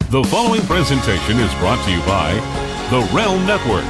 The following presentation is brought to you by the Realm Network.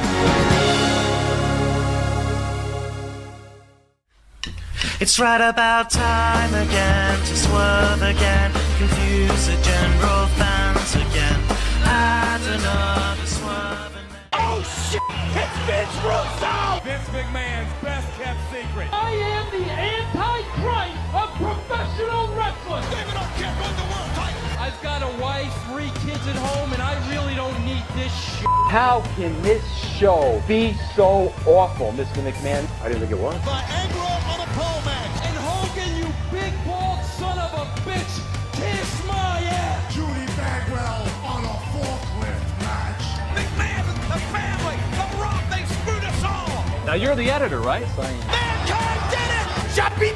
It's right about time again to swerve again, confuse the general fans again. Add another swerve and then... Oh shit! It's Vince Russo! Vince McMahon's best kept secret. I am the Antichrist of professional wrestling! David Arquette won the world title! I've got a wife, 3 kids at home, and I really don't need this shit. How can this show be so awful, Mr. McMahon? I didn't think it was. Viagra on a pole match. And Hogan, you big bald son of a bitch, kiss my ass! Judy Bagwell on a forklift match. McMahon, the family, The Rock, they screwed us all. Now, you're the editor, right? Mankind did it! Jumpy,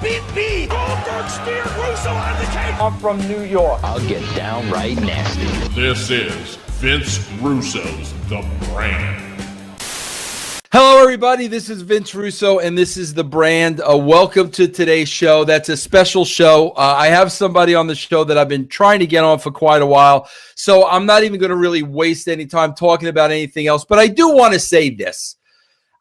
beat me! Goldberg steered Russo out of the cage. I'm from New York. I'll get downright nasty. This is Vince Russo's The Brand. Hello, everybody. This is Vince Russo, and this is The Brand. Welcome to today's show. That's a special show. I have somebody on the show that I've been trying to get on for quite a while, so I'm not even going to really waste any time talking about anything else, but I do want to say this.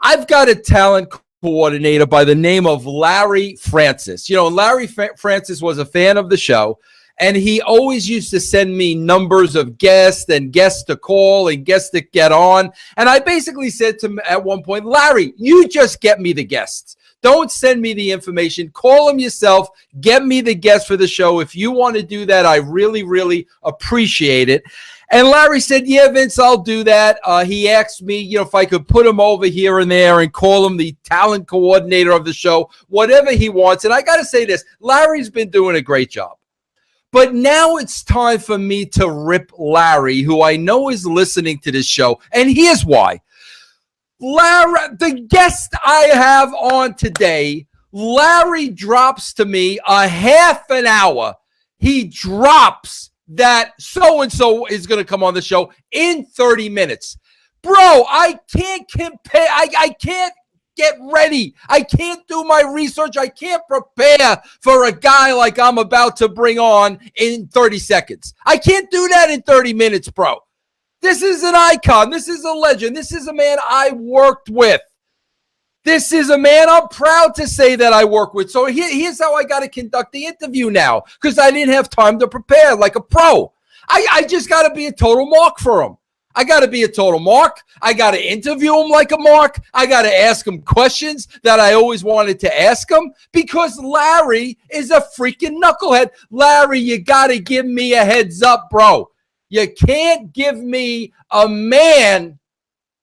I've got a talent coordinator by the name of Larry Francis. You know, Larry Francis was a fan of the show, and he always used to send me numbers of guests and guests to call and guests to get on. And I basically said to him at one point, Larry, you just get me the guests. Don't send me the information. Call them yourself. Get me the guests for the show. If you want to do that, I really, really appreciate it. And Larry said, yeah, Vince, I'll do that. He asked me, if I could put him over here and there and call him the talent coordinator of the show, whatever he wants. And I got to say this, Larry's been doing a great job. But now it's time for me to rip Larry, who I know is listening to this show. And here's why. Larry, the guest I have on today, Larry drops to me a half an hour. He drops that so-and-so is going to come on the show in 30 minutes. Bro, I can't compare. I can't get ready. I can't do my research. I can't prepare for a guy like I'm about to bring on in 30 seconds. I can't do that in 30 minutes, bro. This is an icon. This is a legend. This is a man I worked with. This is a man I'm proud to say that I work with. So here's how I got to conduct the interview now, because I didn't have time to prepare like a pro. I just got to be a total mark for him. I got to be a total mark. I got to interview him like a mark. I got to ask him questions that I always wanted to ask him, because Larry is a freaking knucklehead. Larry, you got to give me a heads up, bro. You can't give me a man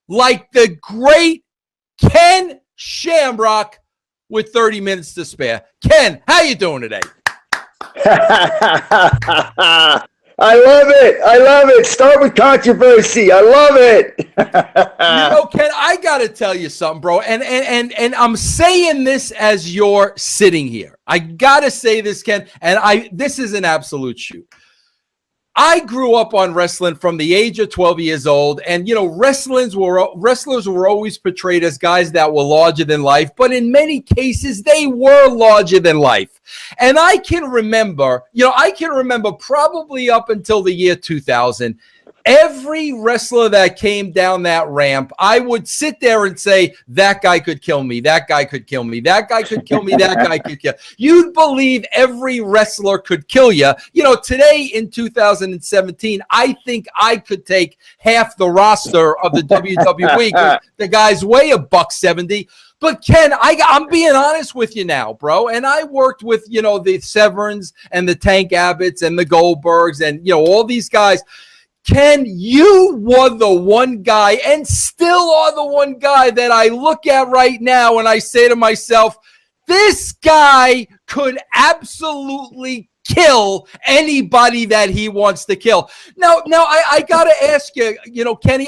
like the great Ken Shamrock with 30 minutes to spare. Ken, how you doing today? I love it. I love it. Start with controversy. I love it. Ken, I got to tell you something, bro. And I'm saying this as you're sitting here. I got to say this, Ken, and this is an absolute shoot. I grew up on wrestling from the age of 12 years old, and wrestlers were always portrayed as guys that were larger than life, but in many cases they were larger than life. And I can remember probably up until the year 2000, every wrestler that came down that ramp, I would sit there and say, that guy could kill me. That guy could kill me. That guy could kill me. That guy could kill. You'd believe every wrestler could kill you. Today in 2017, I think I could take half the roster of the WWE, 'cause the guys weigh $170. But Ken, I'm being honest with you now, bro. And I worked with, the Severns and the Tank Abbotts and the Goldbergs and, all these guys. Ken, you were the one guy and still are the one guy that I look at right now and I say to myself, this guy could absolutely kill anybody that he wants to kill. Now I got to ask you, Kenny,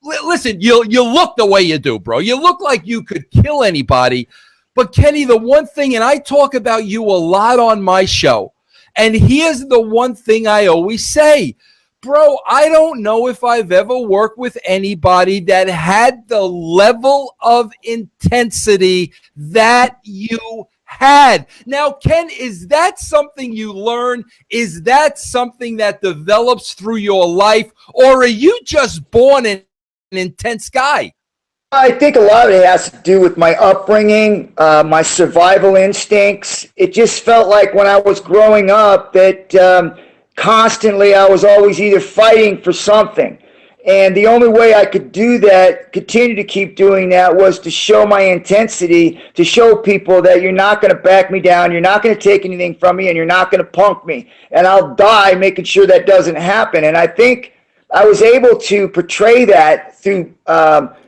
listen, you look the way you do, bro. You look like you could kill anybody. But Kenny, the one thing, and I talk about you a lot on my show, and here's the one thing I always say. Bro, I don't know if I've ever worked with anybody that had the level of intensity that you had. Now, Ken, is that something you learn? Is that something that develops through your life? Or are you just born an intense guy? I think a lot of it has to do with my upbringing, my survival instincts. It just felt like when I was growing up that constantly I was always either fighting for something. And the only way I could do that, continue to keep doing that, was to show my intensity, to show people that you're not going to back me down, you're not going to take anything from me, and you're not going to punk me. And I'll die making sure that doesn't happen. And I think I was able to portray that through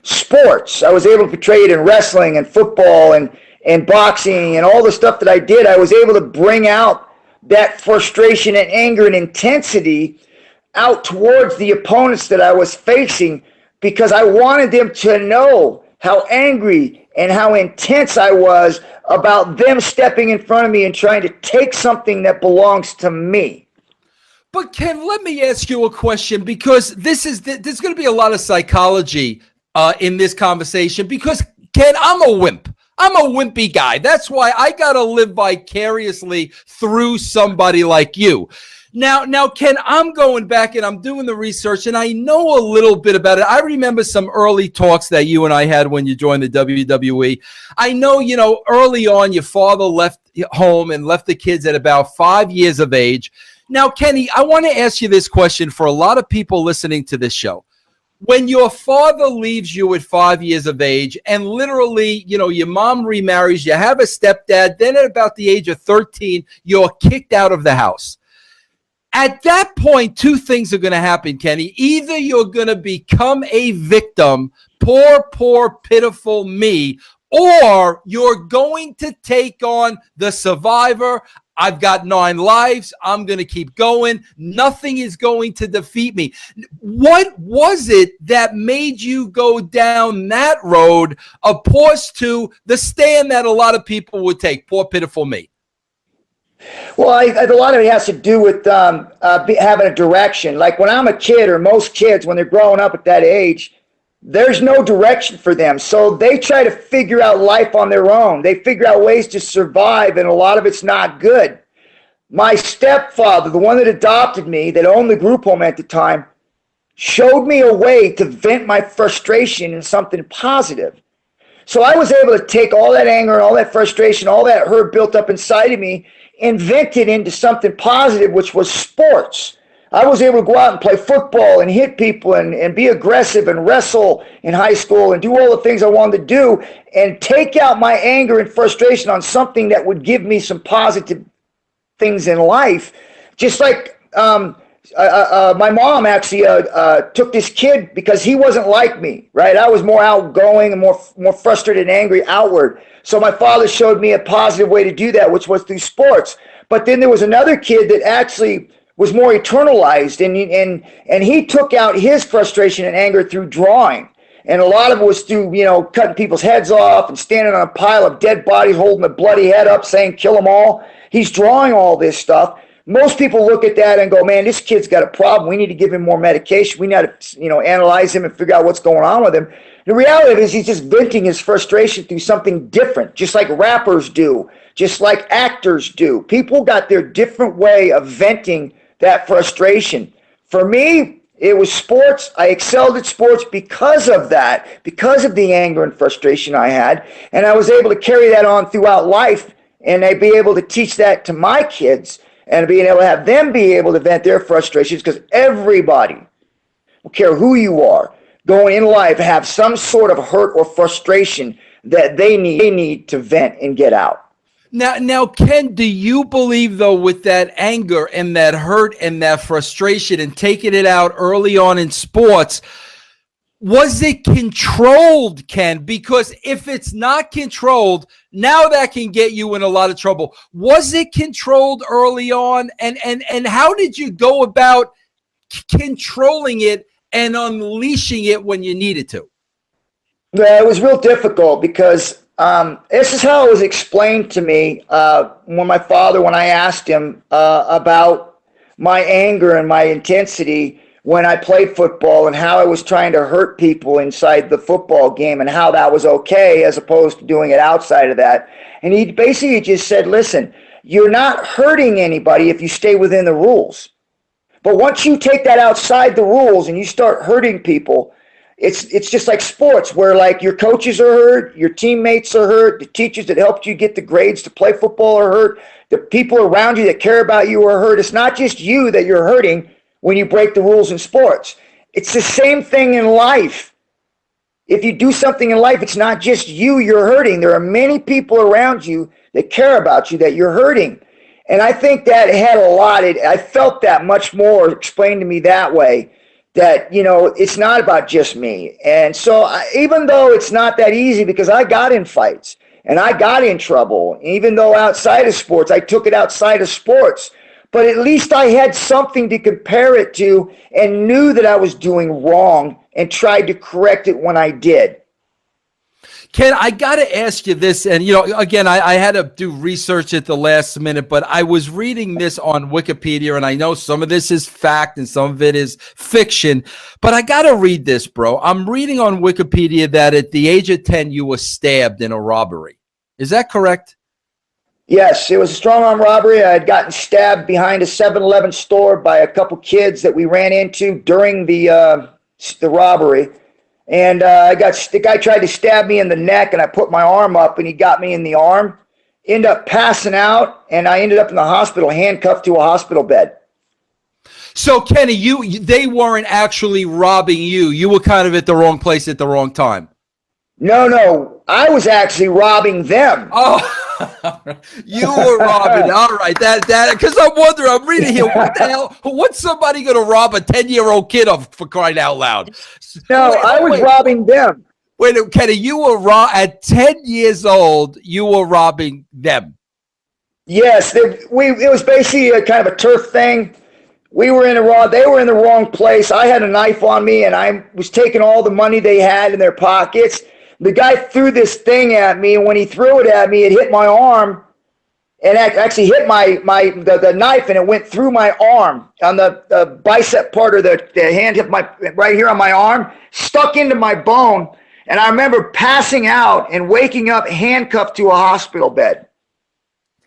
sports. I was able to portray it in wrestling and football and boxing and all the stuff that I did. I was able to bring out that frustration and anger and intensity out towards the opponents that I was facing, because I wanted them to know how angry and how intense I was about them stepping in front of me and trying to take something that belongs to me. But Ken, let me ask you a question, because there's going to be a lot of psychology in this conversation, because Ken, I'm a wimp. I'm a wimpy guy. That's why I got to live vicariously through somebody like you. Now, Ken, I'm going back and I'm doing the research, and I know a little bit about it. I remember some early talks that you and I had when you joined the WWE. I know, early on, your father left home and left the kids at about 5 years of age. Now, Kenny, I want to ask you this question for a lot of people listening to this show. When your father leaves you at 5 years of age, and literally, your mom remarries, you have a stepdad, then at about the age of 13, you're kicked out of the house. At that point, two things are going to happen, Kenny. Either you're going to become a victim, poor, pitiful me, or you're going to take on the survivor. I've got 9 lives. I'm going to keep going. Nothing is going to defeat me. What was it that made you go down that road opposed to the stand that a lot of people would take? Poor, pitiful me. Well, a lot of it has to do with having a direction. Like when I'm a kid, or most kids, when they're growing up at that age, there's no direction for them. So they try to figure out life on their own. They figure out ways to survive, and a lot of it's not good. My stepfather, the one that adopted me, that owned the group home at the time, showed me a way to vent my frustration in something positive. So I was able to take all that anger and all that frustration, all that hurt built up inside of me, and vent it into something positive, which was sports. I was able to go out and play football and hit people and be aggressive and wrestle in high school and do all the things I wanted to do and take out my anger and frustration on something that would give me some positive things in life. Just like my mom actually took this kid because he wasn't like me, right? I was more outgoing and more frustrated and angry outward. So my father showed me a positive way to do that, which was through sports. But then there was another kid that actually was more eternalized, and he took out his frustration and anger through drawing. And a lot of it was through, cutting people's heads off and standing on a pile of dead bodies, holding a bloody head up, saying, kill them all. He's drawing all this stuff. Most people look at that and go, man, this kid's got a problem. We need to give him more medication. We need to, analyze him and figure out what's going on with him. The reality is he's just venting his frustration through something different, just like rappers do, just like actors do. People got their different way of venting that frustration. For me, it was sports. I excelled at sports because of that, because of the anger and frustration I had. And I was able to carry that on throughout life, and I'd be able to teach that to my kids and being able to have them be able to vent their frustrations, because everybody, don't care who you are, going in life, have some sort of hurt or frustration that they need to vent and get out. Now, Ken, do you believe, though, with that anger and that hurt and that frustration and taking it out early on in sports, was it controlled, Ken? Because if it's not controlled, now that can get you in a lot of trouble. Was it controlled early on? And how did you go about controlling it and unleashing it when you needed to? Yeah, it was real difficult because this is how it was explained to me when I asked him about my anger and my intensity, when I played football and how I was trying to hurt people inside the football game and how that was okay as opposed to doing it outside of that. And he basically just said, listen, you're not hurting anybody if you stay within the rules. But once you take that outside the rules and you start hurting people, it's just like sports where like your coaches are hurt, your teammates are hurt, the teachers that helped you get the grades to play football are hurt, the people around you that care about you are hurt. It's not just you that you're hurting when you break the rules in sports. It's the same thing in life. If you do something in life, it's not just you're hurting. There are many people around you that care about you that you're hurting. And I think that had a lot. I felt that much more explained to me that way, that, you know, it's not about just me. And so even though it's not that easy, because I got in fights and I got in trouble, even though outside of sports, I took it outside of sports, but at least I had something to compare it to and knew that I was doing wrong and tried to correct it when I did. Ken, I got to ask you this, and, you know, again, I had to do research at the last minute, but I was reading this on Wikipedia, and I know some of this is fact and some of it is fiction, but I got to read this, bro. I'm reading on Wikipedia that at the age of 10, you were stabbed in a robbery. Is that correct? Yes, it was a strong-arm robbery. I had gotten stabbed behind a 7-Eleven store by a couple kids that we ran into during the robbery. And the guy tried to stab me in the neck, and I put my arm up, and he got me in the arm. Ended up passing out, and I ended up in the hospital, handcuffed to a hospital bed. So, Kenny, they weren't actually robbing you. You were kind of at the wrong place at the wrong time. No, I was actually robbing them. Oh, you were robbing. All right, that because I'm wondering. I'm reading here. What the hell? What's somebody going to rob a 10-year-old kid of, for crying out loud? No, I was robbing them. Wait, Kenny, you were at 10 years old. You were robbing them. Yes, it was basically a kind of a turf thing. They were in the wrong place. I had a knife on me, and I was taking all the money they had in their pockets. The guy threw this thing at me, and when he threw it at me, it hit my arm, and actually hit the knife, and it went through my arm on the bicep part of the hand, hit right here on my arm, stuck into my bone, and I remember passing out and waking up handcuffed to a hospital bed.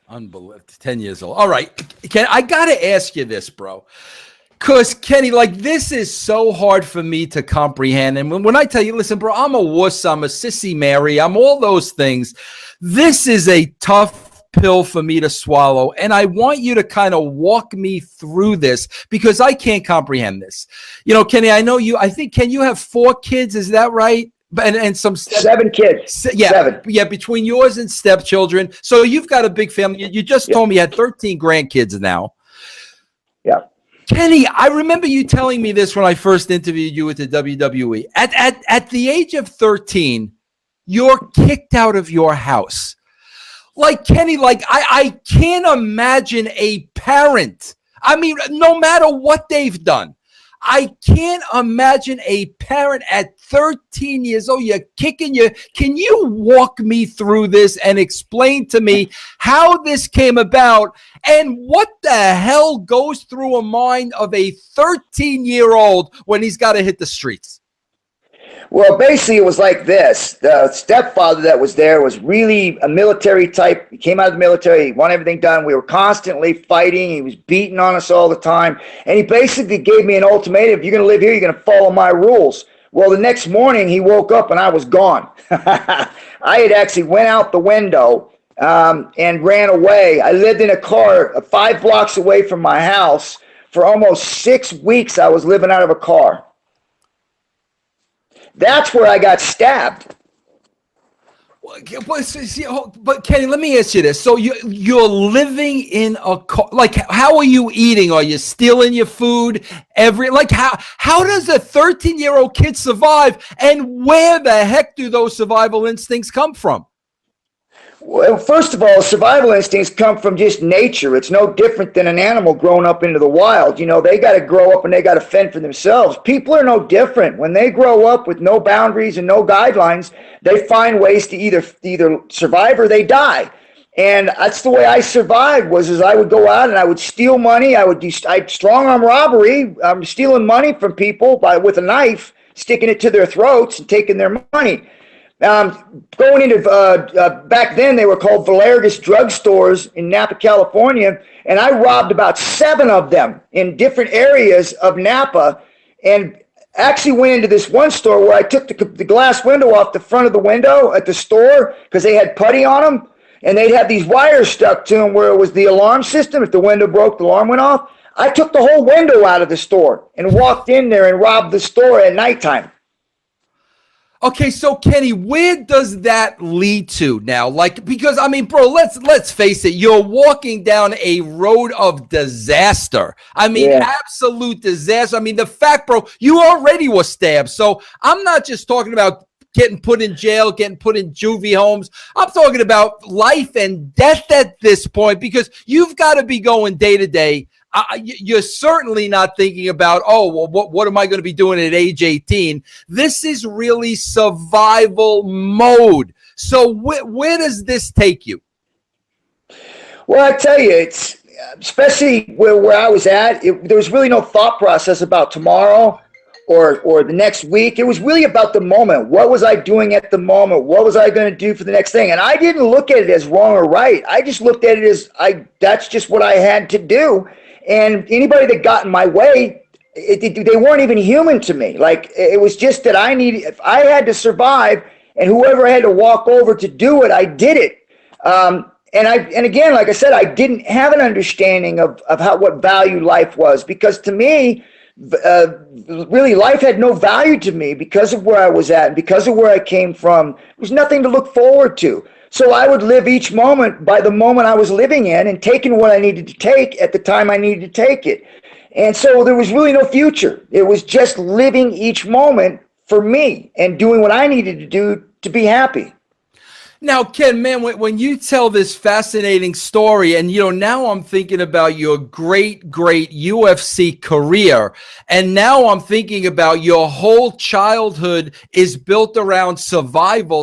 Unbelievable. 10 years old. All right, Ken, I got to ask you this, bro. Because, Kenny, like, this is so hard for me to comprehend. And when I tell you, listen, bro, I'm a wuss, I'm a sissy Mary, I'm all those things. This is a tough pill for me to swallow. And I want you to kind of walk me through this because I can't comprehend this. You know, Kenny, I know Ken, you have 4 kids, is that right? And some 7 kids. Yeah, 7. Yeah, between yours and stepchildren. So you've got a big family. You just told me you had 13 grandkids now. Yeah. Kenny, I remember you telling me this when I first interviewed you at the WWE. At the age of 13, you're kicked out of your house. Like, Kenny, like I can't imagine a parent. I mean, no matter what they've done, I can't imagine a parent at 13 years old, you're kicking you. Can you walk me through this and explain to me how this came about and what the hell goes through a mind of a 13-year-old when he's got to hit the streets? Well, basically, it was like this. The stepfather that was there was really a military type. He came out of the military. He wanted everything done. We were constantly fighting. He was beating on us all the time. And he basically gave me an ultimatum. If you're going to live here, you're going to follow my rules. Well, the next morning, he woke up and I was gone. I had actually went out the window and ran away. I lived in a car 5 blocks away from my house. For almost 6 weeks, I was living out of a car. That's where I got stabbed. But Kenny, let me ask you this. So you're living in a car. Like, how are you eating? Are you stealing your food? How does a 13-year-old kid survive? And where the heck do those survival instincts come from? Well, first of all, survival instincts come from just nature. It's no different than an animal growing up into the wild. You know, they got to grow up and they got to fend for themselves. People are no different. When they grow up with no boundaries and no guidelines, they find ways to either survive or they die. And that's the way I survived, is I would go out and I would steal money. I'd strong arm robbery. I'm stealing money from people with a knife, sticking it to their throats and taking their money. Going into, back then they were called Valergus drugstores in Napa, California. And I robbed about 7 of them in different areas of Napa, and actually went into this one store where I took the glass window off the front of the window at the store because they had putty on them. And they'd have these wires stuck to them where it was the alarm system. If the window broke, the alarm went off. I took the whole window out of the store and walked in there and robbed the store at nighttime. Okay, so Kenny, where does that lead to now? Like, because I mean, bro, let's face it, you're walking down a road of disaster. I mean, absolute disaster. I mean, the fact, bro, you already were stabbed. So I'm not just talking about getting put in jail, getting put in juvie homes. I'm talking about life and death at this point, because you've got to be going day to day. You're certainly not thinking about, oh, well, what am I going to be doing at age 18? This is really survival mode. So where does this take you? Well, I tell you, it's especially where I was at, there was really no thought process about tomorrow or the next week. It was really about the moment. What was I doing at the moment? What was I going to do for the next thing? And I didn't look at it as wrong or right. I just looked at it as that's just what I had to do. And anybody that got in my way, they weren't even human to me. Like, it was just that if I had to survive, and whoever I had to walk over to do it, I did it. And again, like I said, I didn't have an understanding of what value life was, because to me, really life had no value to me because of where I was at and because of where I came from. There was nothing to look forward to. So I would live each moment by the moment I was living in and taking what I needed to take at the time I needed to take it. And so there was really no future. It was just living each moment for me and doing what I needed to do to be happy. Now, Ken, man, when you tell this fascinating story, and, now I'm thinking about your great UFC career, and now I'm thinking about your whole childhood is built around survival.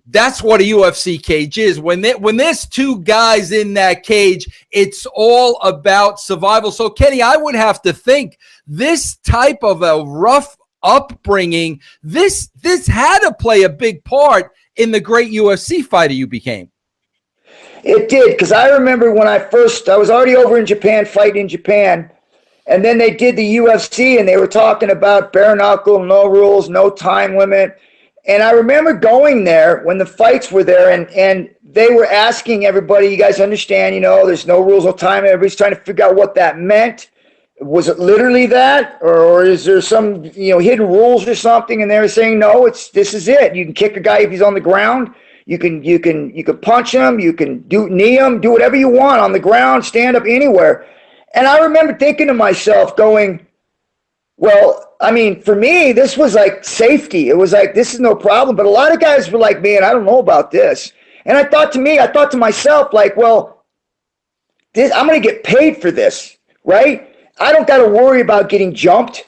That's what a UFC cage is. When there's 2 guys in that cage, it's all about survival. So, Kenny, I would have to think this type of a rough upbringing, this had to play a big part in the great UFC fighter you became. It did, because I remember when I was already over in Japan, fighting in Japan, and then they did the UFC, and they were talking about bare knuckle, no rules, no time limit. And I remember going there when the fights were there, and they were asking everybody, you guys understand, there's no rules, no time. Everybody's trying to figure out what that meant. Was it literally that, or is there some hidden rules or something? And they were saying, no, this is it. You can kick a guy if he's on the ground. You can punch him. You can knee him. Do whatever you want on the ground. Stand up anywhere. And I remember thinking to myself, going, well, I mean, for me, this was like safety. It was like, this is no problem. But a lot of guys were like, man, I don't know about this. And I thought to myself, like, well, I'm going to get paid for this, right? I don't got to worry about getting jumped.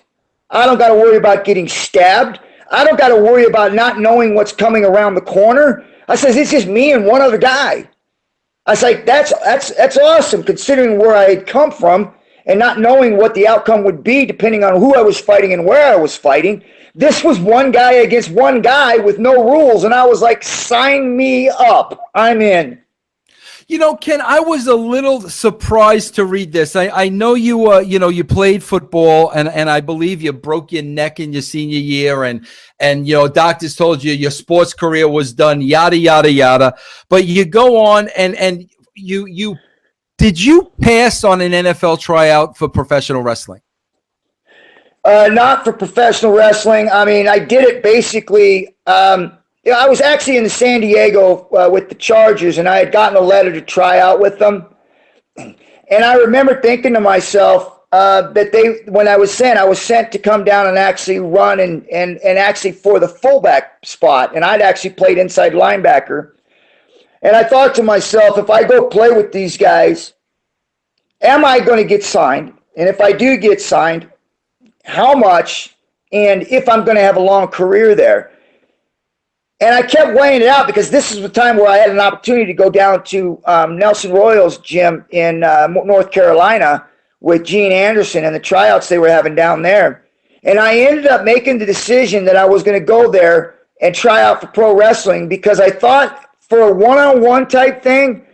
I don't got to worry about getting stabbed. I don't got to worry about not knowing what's coming around the corner. I says, it's just me and one other guy. I was like, that's awesome, considering where I had come from and not knowing what the outcome would be depending on who I was fighting and where I was fighting. This was one guy against one guy with no rules, and I was like, sign me up. I'm in. Ken, I was a little surprised to read this. I know you played football, and I believe you broke your neck in your senior year, and doctors told you your sports career was done, yada, yada, yada. But you go on, and you did you pass on an NFL tryout for professional wrestling? Not for professional wrestling. I mean, I did it basically. I was actually in San Diego with the Chargers, and I had gotten a letter to try out with them. And I remember thinking to myself that when I was sent to come down and actually run and actually for the fullback spot. And I'd actually played inside linebacker. And I thought to myself, if I go play with these guys, am I going to get signed? And if I do get signed, how much? And if I'm going to have a long career there? And I kept weighing it out because this is the time where I had an opportunity to go down to Nelson Royal's gym in North Carolina with Gene Anderson and the tryouts they were having down there. And I ended up making the decision that I was going to go there and try out for pro wrestling because I thought for a one-on-one type thing,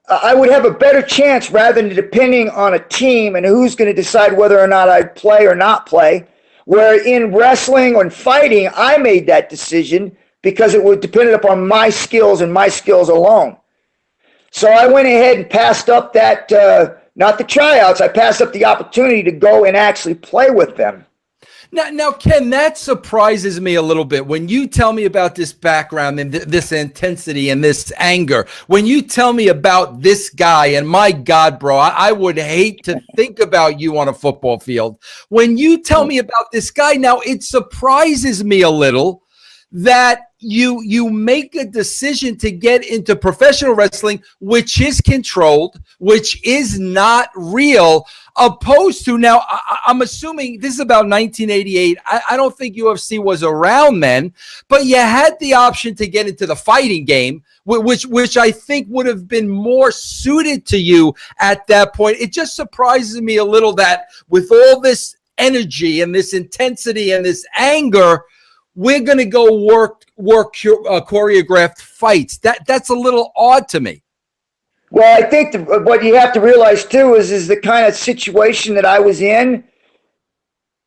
I would have a better chance rather than depending on a team and who's going to decide whether or not I'd play or not play. Where in wrestling or in fighting, I made that decision because it was dependent upon my skills and my skills alone. So I went ahead and passed up that, not the tryouts, I passed up the opportunity to go and actually play with them. Now, Ken, that surprises me a little bit. When you tell me about this background and this intensity and this anger, when you tell me about this guy, and my God, bro, I would hate to think about you on a football field. When you tell me about this guy, now it surprises me a little that you make a decision to get into professional wrestling, which is controlled, which is not real, opposed to now, I'm assuming this is about 1988. I don't think UFC was around then, but you had the option to get into the fighting game, which I think would have been more suited to you at that point. It just surprises me a little that with all this energy and this intensity and this anger, we're going to go work choreographed fights. That's a little odd to me. Well, I think what you have to realize too is the kind of situation that I was in.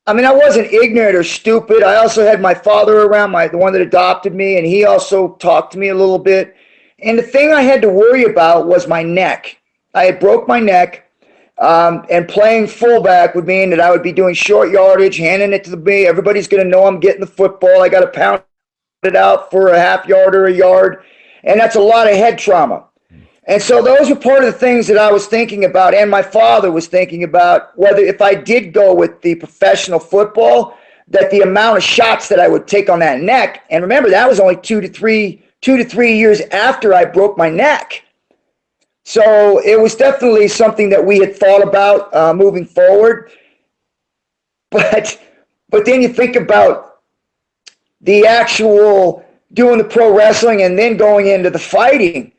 I mean, I wasn't ignorant or stupid. I also had my father around, the one that adopted me, and he also talked to me a little bit. And the thing I had to worry about was my neck. I had broke my neck. And playing fullback would mean that I would be doing short yardage, handing it to me. Everybody's going to know I'm getting the football. I got to pound it out for a half yard or a yard. And that's a lot of head trauma. And so those were part of the things that I was thinking about, and my father was thinking about, whether if I did go with the professional football, that the amount of shots that I would take on that neck. And remember, that was only 2 to 3 years after I broke my neck. So it was definitely something that we had thought about moving forward. But then you think about the actual doing the pro wrestling and then going into the fighting.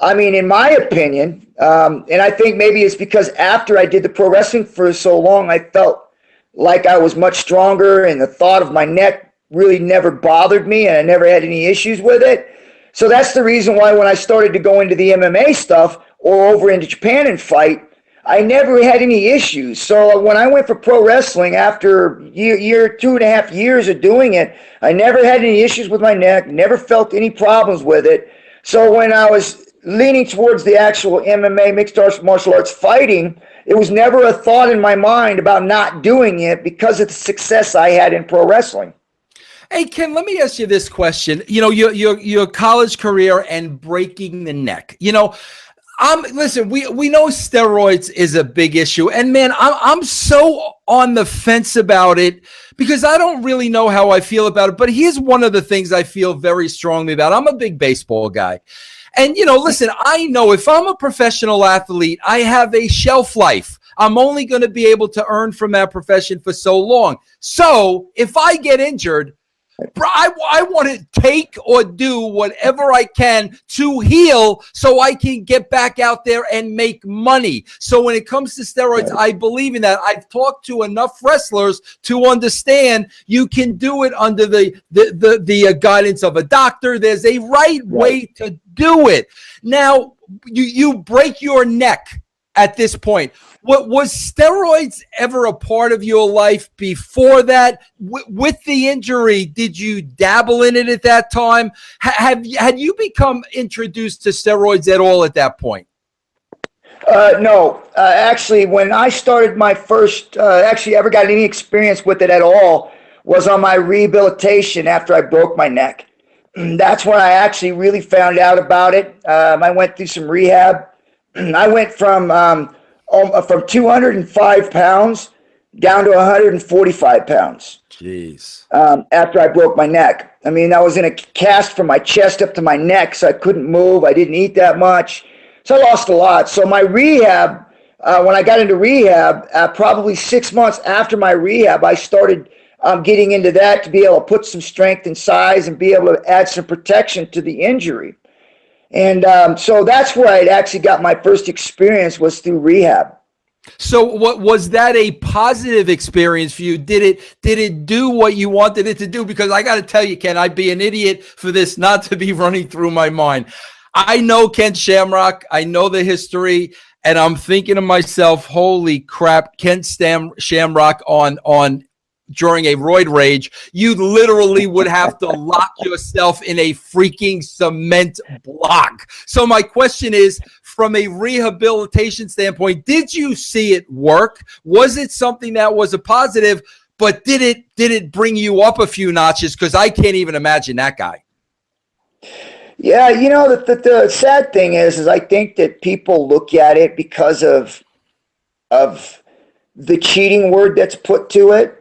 I mean, in my opinion, and I think maybe it's because after I did the pro wrestling for so long, I felt like I was much stronger and the thought of my neck really never bothered me and I never had any issues with it. So that's the reason why when I started to go into the MMA stuff or over into Japan and fight, I never had any issues. So when I went for pro wrestling after year 2.5 years of doing it, I never had any issues with my neck, never felt any problems with it. So when I was leaning towards the actual MMA, mixed martial arts fighting, it was never a thought in my mind about not doing it because of the success I had in pro wrestling. Hey, Ken, let me ask you this question. You know, your college career and breaking the neck. You know, listen, we know steroids is a big issue. And, man, I'm so on the fence about it because I don't really know how I feel about it. But here's one of the things I feel very strongly about. I'm a big baseball guy. And, you know, listen, I know if I'm a professional athlete, I have a shelf life. I'm only going to be able to earn from that profession for so long. So if I get injured, I want to take or do whatever I can to heal so I can get back out there and make money. So when it comes to steroids, I believe in that. I've talked to enough wrestlers to understand you can do it under the guidance of a doctor. There's a right way to do it. Now, you break your neck at this point. What was steroids ever a part of your life before that? With the injury, did you dabble in it at that time? Had you become introduced to steroids at all at that point? No. Actually, when I started my first, actually ever got any experience with it at all, was on my rehabilitation after I broke my neck. That's when I actually really found out about it. I went through some rehab. I went from 205 pounds down to 145 pounds. Jeez. After I broke my neck. I mean, I was in a cast from my chest up to my neck, so I couldn't move. I didn't eat that much. So I lost a lot. So my rehab, when I got into rehab, probably 6 months after my rehab, I started getting into that to be able to put some strength and size and be able to add some protection to the injury. And so that's where I actually got my first experience, was through rehab. So what was that a positive experience for you? Did it do what you wanted it to do? Because I got to tell you, Ken, I'd be an idiot for this not to be running through my mind. I know Ken Shamrock. I know the history, and I'm thinking to myself, holy crap, Ken Shamrock on during a roid rage, you literally would have to lock yourself in a freaking cement block. So my question is, from a rehabilitation standpoint, did you see it work? Was it something that was a positive, but did it bring you up a few notches? Because I can't even imagine that guy. Yeah, the sad thing is I think that people look at it because of the cheating word that's put to it.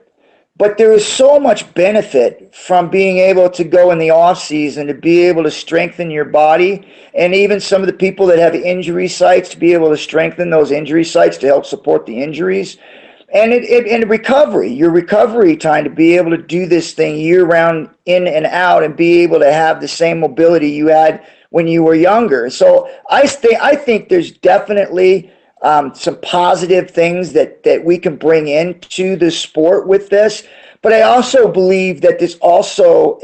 But there is so much benefit from being able to go in the off season to be able to strengthen your body, and even some of the people that have injury sites to be able to strengthen those injury sites to help support the injuries. And and recovery, your recovery time to be able to do this thing year round, in and out, and be able to have the same mobility you had when you were younger. So I think there's definitely some positive things that we can bring into the sport with this. But I also believe that there's also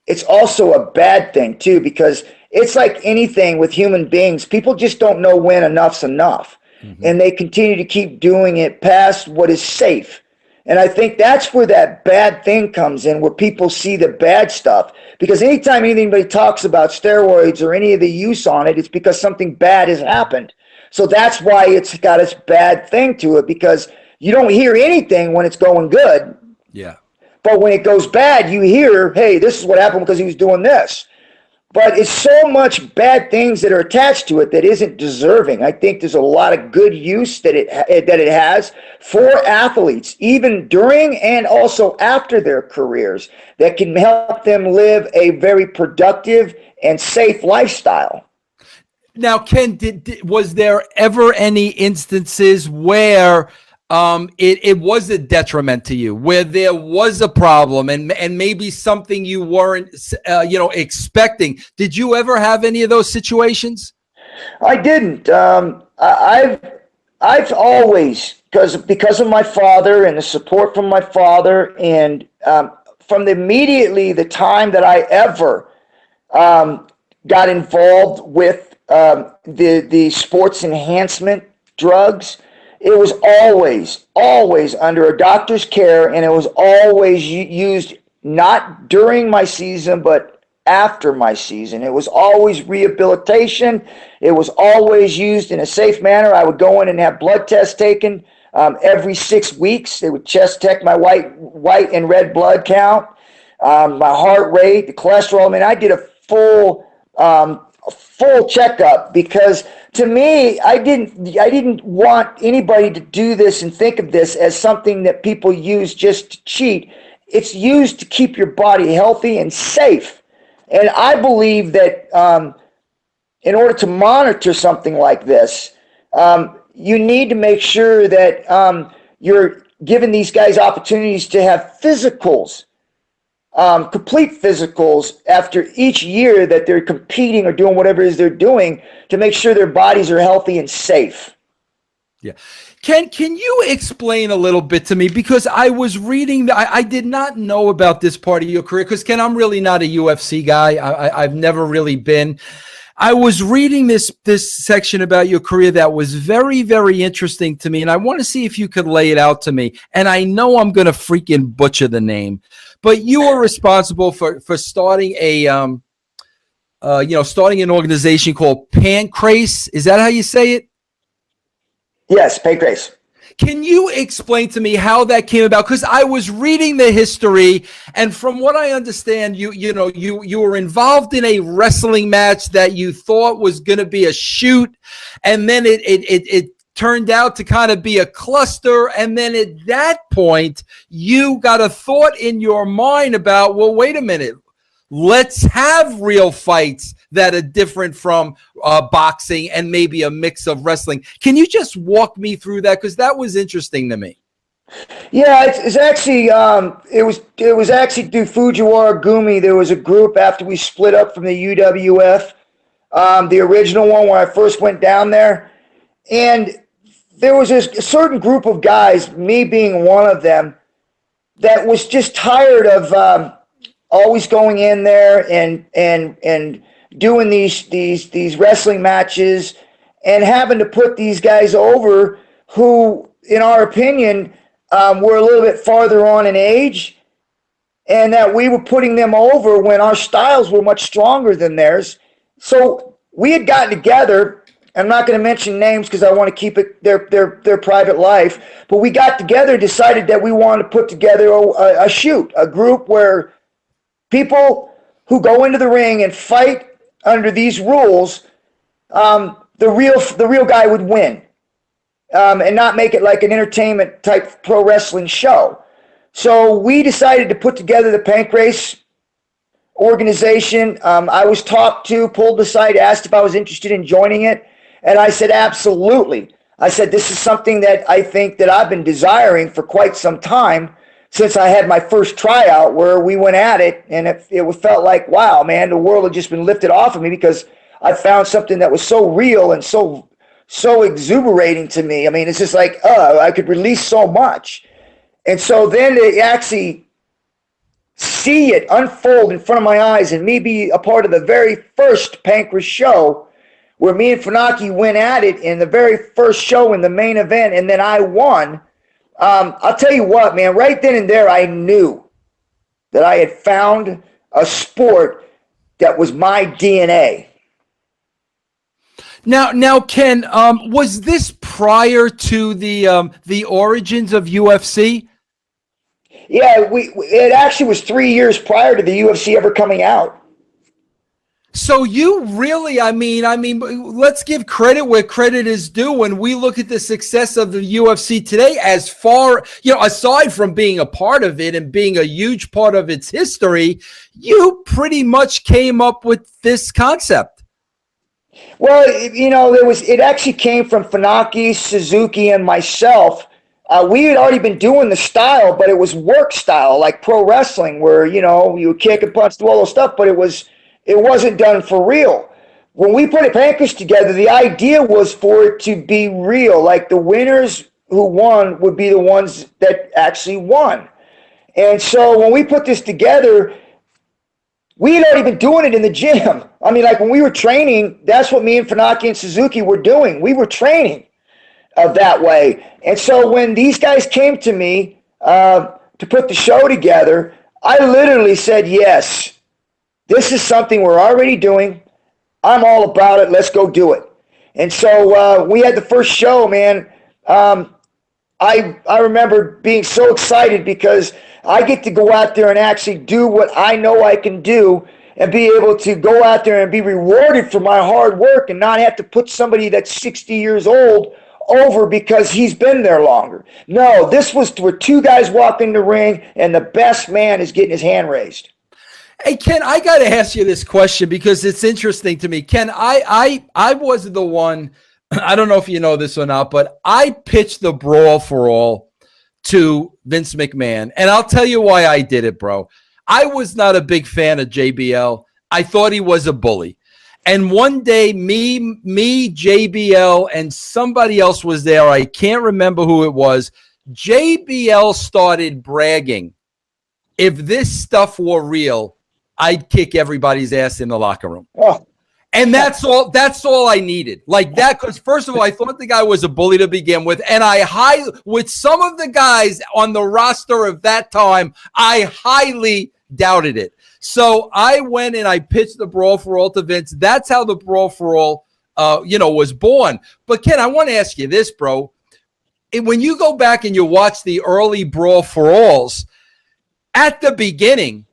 it's also a bad thing too, because it's like anything with human beings. People just don't know when enough's enough. Mm-hmm. And they continue to keep doing it past what is safe. And I think that's where that bad thing comes in, where people see the bad stuff. Because anytime anybody talks about steroids or any of the use on it, it's because something bad has happened. So that's why it's got this bad thing to it, because you don't hear anything when it's going good. Yeah. But when it goes bad, you hear, hey, this is what happened because he was doing this. But it's so much bad things that are attached to it that isn't deserving. I think there's a lot of good use that it has for athletes, even during and also after their careers, that can help them live a very productive and safe lifestyle. Now, Ken, was there ever any instances where it was a detriment to you, where there was a problem and maybe something you weren't, expecting? Did you ever have any of those situations? I didn't. I've always, because of my father and the support from my father, and from immediately the time that I ever got involved with the sports enhancement drugs, it was always under a doctor's care, and it was always used not during my season, but after my season. It was always rehabilitation. It was always used in a safe manner. I would go in and have blood tests taken every 6 weeks. They would chest check my white and red blood count, my heart rate, the cholesterol. I mean, I did a full checkup, because to me, I didn't want anybody to do this and think of this as something that people use just to cheat. It's used to keep your body healthy and safe. And I believe that in order to monitor something like this, you need to make sure that you're giving these guys opportunities to have physicals, complete physicals after each year that they're competing or doing whatever it is they're doing, to make sure their bodies are healthy and safe. Yeah. Can you explain a little bit to me? Because I was reading, I did not know about this part of your career, because, Ken, I'm really not a UFC guy. I've never really been. I was reading this section about your career that was very, very interesting to me, and I want to see if you could lay it out to me. And I know I'm going to freaking butcher the name, but you were responsible for starting starting an organization called Pancrase. Is that how you say it? Yes, Pancrase. Can you explain to me how that came about? Because I was reading the history, and from what I understand, you were involved in a wrestling match that you thought was going to be a shoot, and then it turned out to kind of be a cluster. And then at that point, you got a thought in your mind about, well, wait a minute, let's have real fights that are different from boxing and maybe a mix of wrestling. Can you just walk me through that? Because that was interesting to me. Yeah, it's actually it was actually through Fujiwara Gumi. There was a group after we split up from the UWF, the original one where I first went down there, and there was a certain group of guys, me being one of them, that was just tired of always going in there and doing these wrestling matches and having to put these guys over who, in our opinion, were a little bit farther on in age, and that we were putting them over when our styles were much stronger than theirs. So we had gotten together. I'm not going to mention names because I want to keep it their private life. But we got together and decided that we wanted to put together a group where people who go into the ring and fight under these rules, the real guy would win, and not make it like an entertainment type pro wrestling show. So we decided to put together the Pancrase organization. I was talked to, pulled aside, asked if I was interested in joining it. And I said, absolutely. I said, this is something that I think that I've been desiring for quite some time since I had my first tryout where we went at it. And it felt like, wow, man, the world had just been lifted off of me because I found something that was so real and so exuberating to me. I mean, it's just like, I could release so much. And so then to actually see it unfold in front of my eyes and me be a part of the very first Pancrase show where me and Funaki went at it in the very first show in the main event, and then I won. I'll tell you what, man, right then and there, I knew that I had found a sport that was my DNA. Now, Ken, was this prior to the origins of UFC? Yeah, it actually was 3 years prior to the UFC ever coming out. So you really, I mean, let's give credit where credit is due. When we look at the success of the UFC today, as far, aside from being a part of it and being a huge part of its history, you pretty much came up with this concept. Well, it actually came from Funaki, Suzuki, and myself. We had already been doing the style, but it was work style, like pro wrestling, where, you would kick and punch, do all those stuff, but it wasn't done for real. When we put a Pancrase together, the idea was for it to be real. Like the winners who won would be the ones that actually won. And so when we put this together, we had already been doing it in the gym. I mean, like when we were training, that's what me and Funaki and Suzuki were doing. We were training that way. And so when these guys came to me to put the show together, I literally said, yes. This is something we're already doing. I'm all about it. Let's go do it. And so we had the first show, man. I remember being so excited because I get to go out there and actually do what I know I can do and be able to go out there and be rewarded for my hard work and not have to put somebody that's 60 years old over because he's been there longer. No, this was where two guys walk in the ring and the best man is getting his hand raised. Hey, Ken, I got to ask you this question because it's interesting to me. Ken, I was the one, I don't know if you know this or not, but I pitched the Brawl for All to Vince McMahon. And I'll tell you why I did it, bro. I was not a big fan of JBL. I thought he was a bully. And one day, me, JBL, and somebody else was there. I can't remember who it was. JBL started bragging. If this stuff were real, I'd kick everybody's ass in the locker room. Oh. And that's all I needed. Like that, because first of all, I thought the guy was a bully to begin with. And with some of the guys on the roster of that time, I highly doubted it. So I went and I pitched the Brawl for All to Vince. That's how the Brawl for All, was born. But Ken, I want to ask you this, bro. When you go back and you watch the early Brawl for Alls, at the beginning,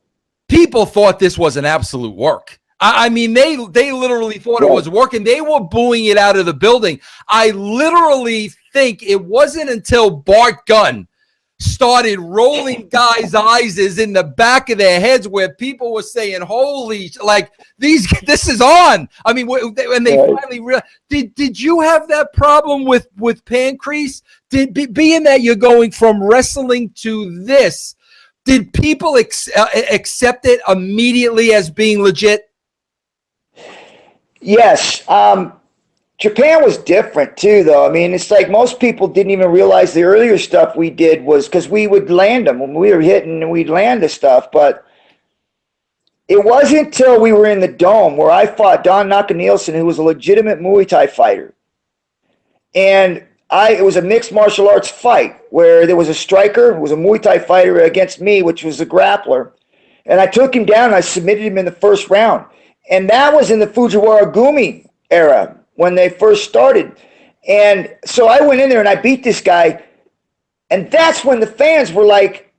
people thought this was an absolute work. I mean, they literally thought it was working. They were booing it out of the building. I literally think it wasn't until Bart Gunn started rolling guys' eyes in the back of their heads where people were saying, holy, like this is on. I mean, when they finally realized, did you have that problem with Pancrase? Being that you're going from wrestling to this, did people accept it immediately as being legit? Yes. Japan was different too, though. I mean, it's like most people didn't even realize the earlier stuff we did was because we would land them when we were hitting and we'd land the stuff. But it wasn't until we were in the Dome where I fought Don Nakanielsen, who was a legitimate Muay Thai fighter. And it was a mixed martial arts fight where there was a striker who was a Muay Thai fighter against me, which was a grappler. And I took him down and I submitted him in the first round. And that was in the Fujiwara Gumi era, when they first started. And so I went in there and I beat this guy. And that's when the fans were like,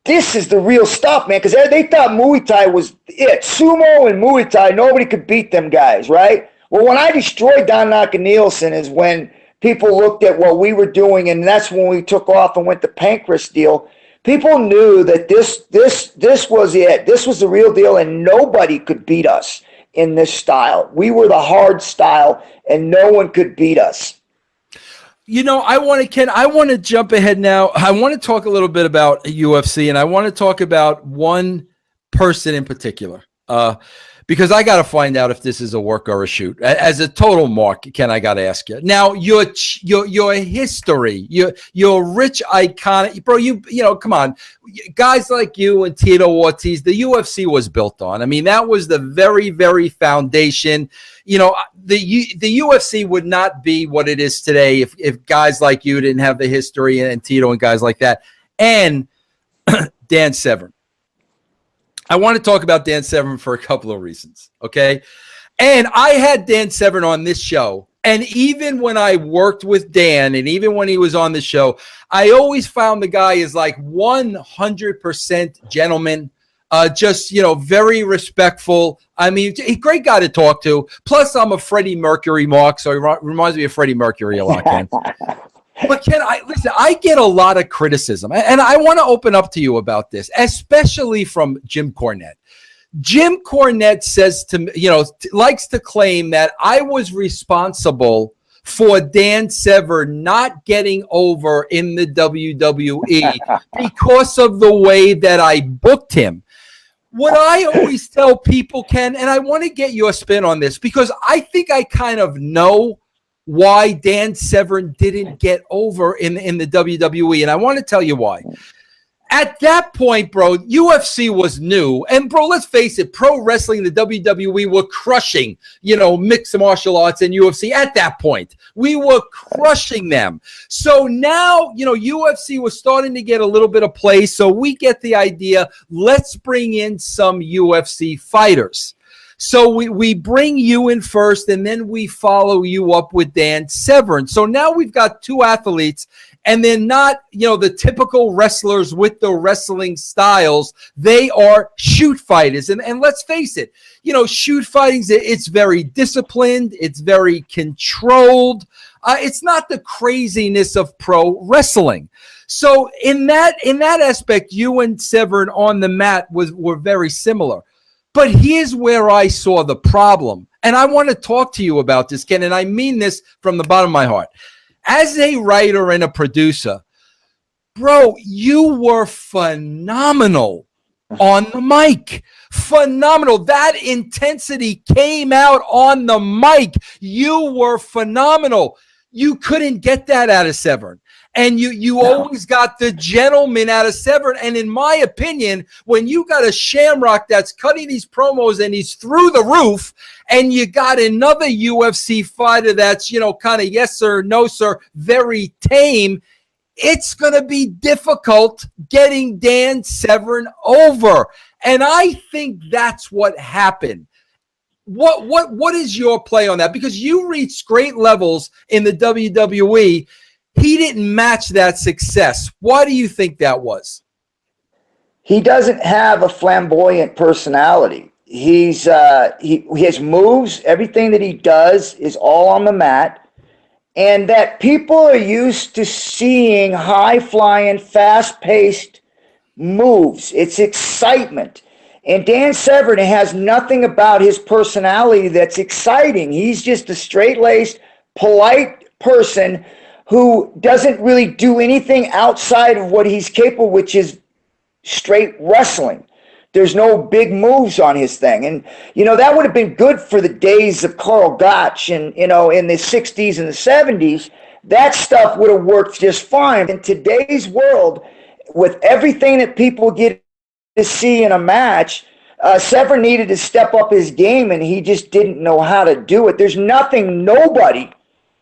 this is the real stuff, man. Because they thought Muay Thai was it. Sumo and Muay Thai, nobody could beat them guys, right? Well, when I destroyed Don Nakanielsen is when people looked at what we were doing. And that's when we took off and went the Pancrase deal. People knew that this was it. This was the real deal. And nobody could beat us in this style. We were the hard style and no one could beat us. You know, Ken, I want to jump ahead now. I want to talk a little bit about UFC, and I want to talk about one person in particular, because I got to find out if this is a work or a shoot. As a total mark, Ken, I got to ask you. Now, your history, your rich, iconic, bro, you know, come on. Guys like you and Tito Ortiz, the UFC was built on. I mean, that was the very, very foundation. You know, the UFC would not be what it is today if guys like you didn't have the history and Tito and guys like that. And Dan Severn. I want to talk about Dan Severn for a couple of reasons, okay? And I had Dan Severn on this show, and even when I worked with Dan, and even when he was on the show, I always found the guy is like 100% gentleman, just, you know, very respectful. I mean, a great guy to talk to. Plus, I'm a Freddie Mercury mark, so he reminds me of Freddie Mercury a lot, Ken. But Ken, I get a lot of criticism, and I want to open up to you about this, especially from Jim Cornette. Jim Cornette says to me, you know, likes to claim that I was responsible for Dan Severn not getting over in the WWE because of the way that I booked him. What I always tell people, Ken, and I want to get your spin on this because I think I kind of know why Dan Severn didn't get over in the WWE. And I want to tell you why. At that point, bro, UFC was new. And, bro, let's face it, pro wrestling, the WWE were crushing, you know, mixed martial arts and UFC at that point. We were crushing them. So now, you know, UFC was starting to get a little bit of play. So we get the idea, let's bring in some UFC fighters. So we bring you in first, and then we follow you up with Dan Severn. So now we've got two athletes, and they're not, you know, the typical wrestlers with the wrestling styles. They are shoot fighters. And let's face it, you know, shoot fighting, it's very disciplined. It's very controlled. It's not the craziness of pro wrestling. So in that aspect, you and Severn on the mat were very similar. But here's where I saw the problem. And I want to talk to you about this, Ken, and I mean this from the bottom of my heart. As a writer and a producer, bro, you were phenomenal on the mic. Phenomenal. That intensity came out on the mic. You were phenomenal. You couldn't get that out of Severn. And you always got the gentleman out of Severn. And in my opinion, when you got a Shamrock that's cutting these promos and he's through the roof, and you got another UFC fighter that's, you know, kind of yes sir, no sir, very tame, it's going to be difficult getting Dan Severn over. And I think that's what happened. What is your play on that? Because you reached great levels in the WWE. He didn't match that success. Why do you think that was? He doesn't have a flamboyant personality. His moves, everything that he does is all on the mat. and that people are used to seeing high-flying, fast-paced moves. It's excitement. And Dan Severn has nothing about his personality that's exciting. He's just a straight-laced, polite person who doesn't really do anything outside of what he's capable, which is straight wrestling. There's no big moves on his thing. And, that would have been good for the days of Carl Gotch and, in the 60s and the 70s. That stuff would have worked just fine. In today's world, with everything that people get to see in a match, Severn needed to step up his game, and he just didn't know how to do it. There's nobody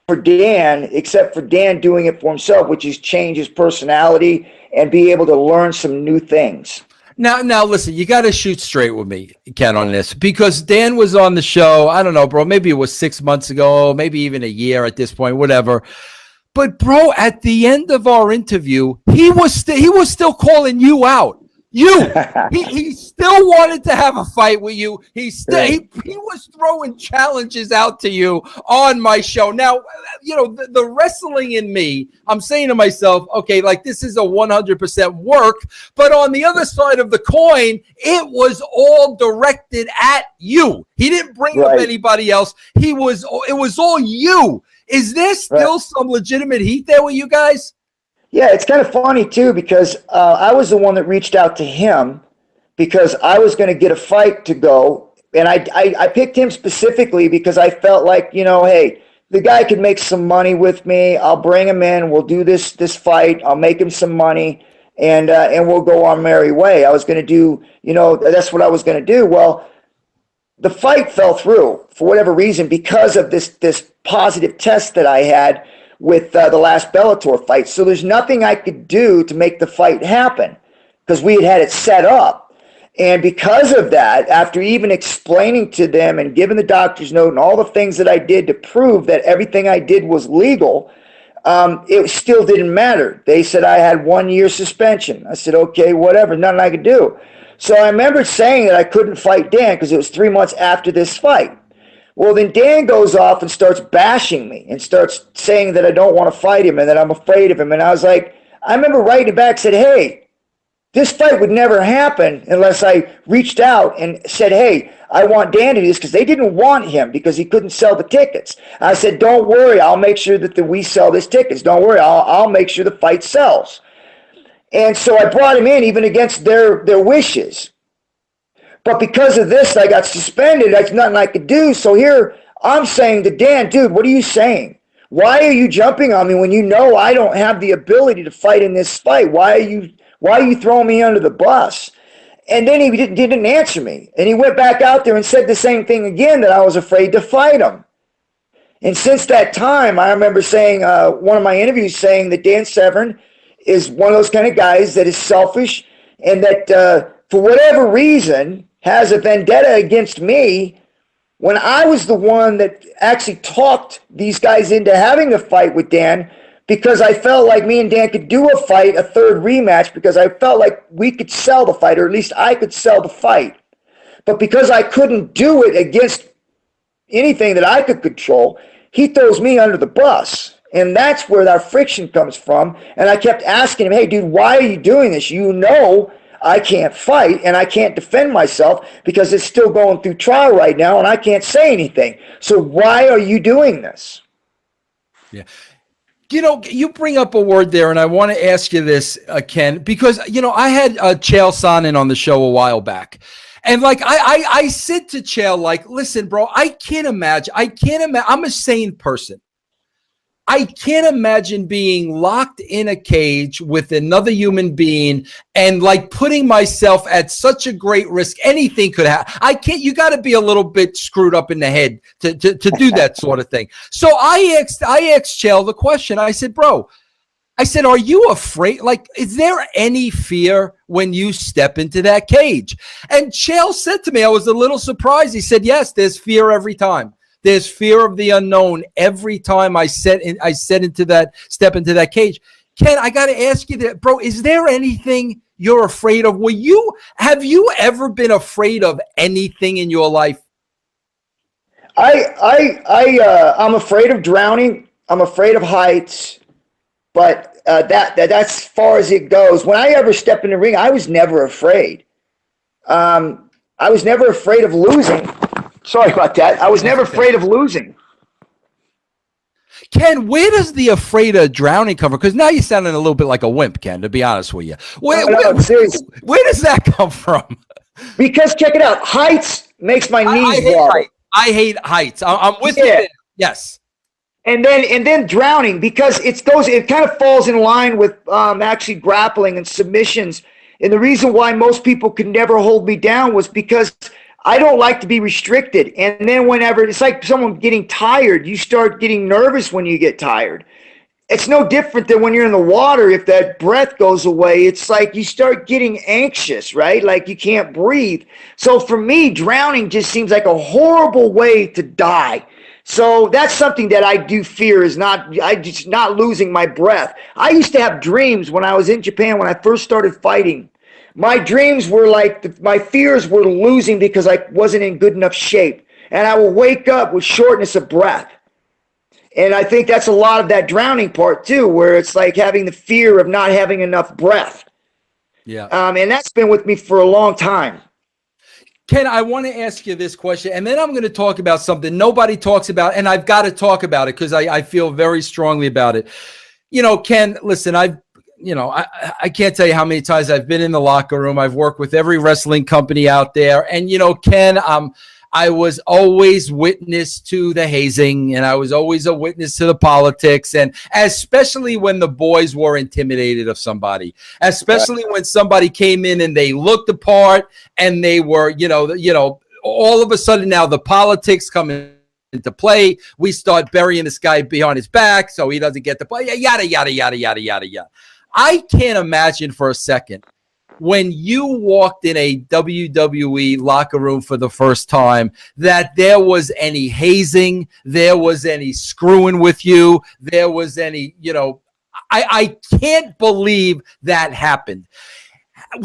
for Dan except for Dan doing it for himself, which is change his personality and be able to learn some new things. Now, listen, you got to shoot straight with me, Ken, on this, because Dan was on the show. I don't know, bro. Maybe it was 6 months ago, maybe even a year at this point, whatever. But, bro, at the end of our interview, he was still calling you out. He still wanted to have a fight with you. He was throwing challenges out to you on my show. Now, the wrestling in me, I'm saying to myself, okay, like this is a 100% work, but on the other side of the coin, it was all directed at you. He didn't bring up anybody else. It was all you. Is there still some legitimate heat there with you guys? Yeah, it's kind of funny, too, because I was the one that reached out to him because I was going to get a fight to go. And I picked him specifically because I felt like, hey, the guy could make some money with me. I'll bring him in. We'll do this fight. I'll make him some money, and we'll go our merry way. I was going to do, that's what I was going to do. Well, the fight fell through for whatever reason because of this positive test that I had with the last Bellator fight. So there's nothing I could do to make the fight happen because we had it set up. And because of that, after even explaining to them and giving the doctor's note and all the things that I did to prove that everything I did was legal, it still didn't matter. They said I had 1 year suspension. I said, okay, whatever, nothing I could do. So I remember saying that I couldn't fight Dan because it was 3 months after this fight. Well, then Dan goes off and starts bashing me and starts saying that I don't want to fight him and that I'm afraid of him. And I was like, I remember writing back, said, hey, this fight would never happen unless I reached out and said, hey, I want Dan to do this, because they didn't want him because he couldn't sell the tickets. I said, don't worry, I'll make sure that we sell these tickets. Don't worry, I'll make sure the fight sells. And so I brought him in even against their wishes. But because of this, I got suspended. There's nothing I could do. So here I'm saying to Dan, dude, what are you saying? Why are you jumping on me when you know I don't have the ability to fight in this fight? Why are you throwing me under the bus? And then he didn't answer me. And he went back out there and said the same thing again, that I was afraid to fight him. And since that time, I remember saying, one of my interviews saying that Dan Severn is one of those kind of guys that is selfish and that for whatever reason has a vendetta against me, when I was the one that actually talked these guys into having a fight with Dan, because I felt like me and Dan could do a fight, a third rematch, because I felt like we could sell the fight, or at least I could sell the fight. But because I couldn't do it against anything that I could control, he throws me under the bus. And that's where that friction comes from. And I kept asking him, hey, dude, why are you doing this? You know I can't fight and I can't defend myself because it's still going through trial right now and I can't say anything. So why are you doing this? Yeah. You bring up a word there, and I want to ask you this, Ken, because, I had Chael Sonnen on the show a while back. And like, I said to Chael, like, listen, bro, I can't imagine. I'm a sane person. I can't imagine being locked in a cage with another human being and like putting myself at such a great risk. Anything could happen. You got to be a little bit screwed up in the head to do that sort of thing. So I asked Chael the question. I said, bro, are you afraid? Like, is there any fear when you step into that cage? And Chael said to me, I was a little surprised. He said, yes, there's fear every time. There's fear of the unknown every time I step into that cage. Ken, I got to ask you that, bro, is there anything you're afraid of? Have you ever been afraid of anything in your life? I'm afraid of drowning. I'm afraid of heights, but that's as far as it goes. When I ever step in the ring, I was never afraid. I was never afraid of losing. Sorry about that. I was never afraid of losing. Ken, where does the afraid of drowning come from? Because now you're sounding a little bit like a wimp, Ken, to be honest with you. Where does that come from? Because check it out. Heights makes my knees wobble. I hate heights. I'm with you there. Yes. And then drowning, because it kind of falls in line with actually grappling and submissions. And the reason why most people could never hold me down was because I don't like to be restricted. And then whenever it's like someone getting tired, you start getting nervous when you get tired. It's no different than when you're in the water. If that breath goes away, it's like you start getting anxious, right? Like you can't breathe. So for me, drowning just seems like a horrible way to die. So that's something that I do fear, is not losing my breath. I used to have dreams when I was in Japan, when I first started fighting. My dreams were like, my fears were losing because I wasn't in good enough shape. And I would wake up with shortness of breath. And I think that's a lot of that drowning part too, where it's like having the fear of not having enough breath. Yeah. And that's been with me for a long time. Ken, I want to ask you this question, and then I'm going to talk about something nobody talks about, and I've got to talk about it because I feel very strongly about it. You know, Ken, listen, I can't tell you how many times I've been in the locker room. I've worked with every wrestling company out there. And, you know, Ken, I was always witness to the hazing, and I was always a witness to the politics, and especially when the boys were intimidated of somebody, especially when somebody came in and they looked the part and they were, all of a sudden now the politics come into play. We start burying this guy behind his back so he doesn't get the play, yada, yada, yada, yada, yada, yada. I can't imagine for a second when you walked in a WWE locker room for the first time that there was any hazing, there was any screwing with you, there was any, I can't believe that happened.